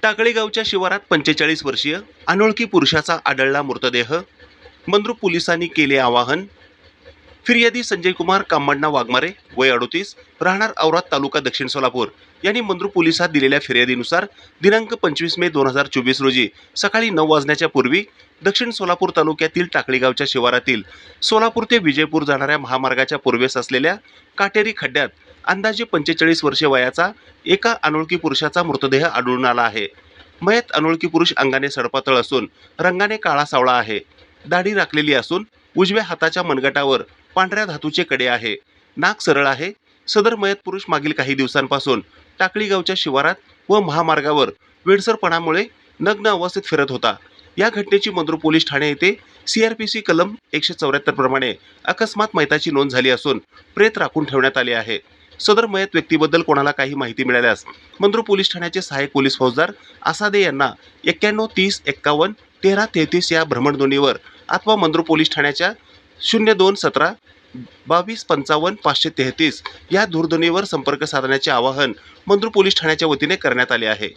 टाकळी गावच्या शिवारात 45 वर्षीय अनोळखी पुरुषाचा आढळला मृतदेह. मंद्रुप पोलिसांनी केले आवाहन. फिर्यादी संजय कुमार कामण्णा वाघमारे वय 38 राहणार औराद तालुका दक्षिण सोलापूर यांनी मंद्रुप पोलिसात दिलेल्या फिर्यादीनुसार दिनांक 25 मे 2024 रोजी सकाळी 9 वाजण्याच्या पूर्वी दक्षिण सोलापूर तालुक्यातील टाकळी गावच्या शिवारातील सोलापूर ते विजयपूर जाणाऱ्या महामार्गाच्या पूर्वेस असलेल्या काटेरी खड्ड्यात अंदाजे 45 वर्षे वयाचा एका अनोळखी पुरुषाचा मृतदेह आढळून आला आहे. मयत अनोळखी पुरुष अंगाने सडपातळ असून रंगाने काळा सावळा आहे. दाढी राखलेली असून उजव्या हाताच्या मनगटावर पांढऱ्या धातूचे कडे आहे. नाक सरळ आहे. सदर मयत पुरुष मागील काही दिवसांपासून टाकळी गावच्या शिवारात व महामार्गावर वेडसरपणामुळे नग्न अवस्थेत फिरत होता. या घटनेची मंद्रुप पोलीस ठाणे येथे CRPC कलम 174 प्रमाणे अकस्मात मयताची नोंद झाली असून प्रेत राखून ठेवण्यात आले आहे. सदर मयत व्यक्तीबद्दल कोणाला काही माहिती मिळाल्यास मंद्रुप पोलीस ठाण्याचे सहाय्यक पोलीस फौजदार आसादे यांना 91 30 51 13 33 या भ्रमणध्वनीवर अथवा मंद्रुप पोलीस ठाण्याच्या 02 17 22 55 533 या दूरध्वनीवर संपर्क साधण्याचे आवाहन मंद्रुप पोलीस ठाण्याच्या वतीने करण्यात आले आहे.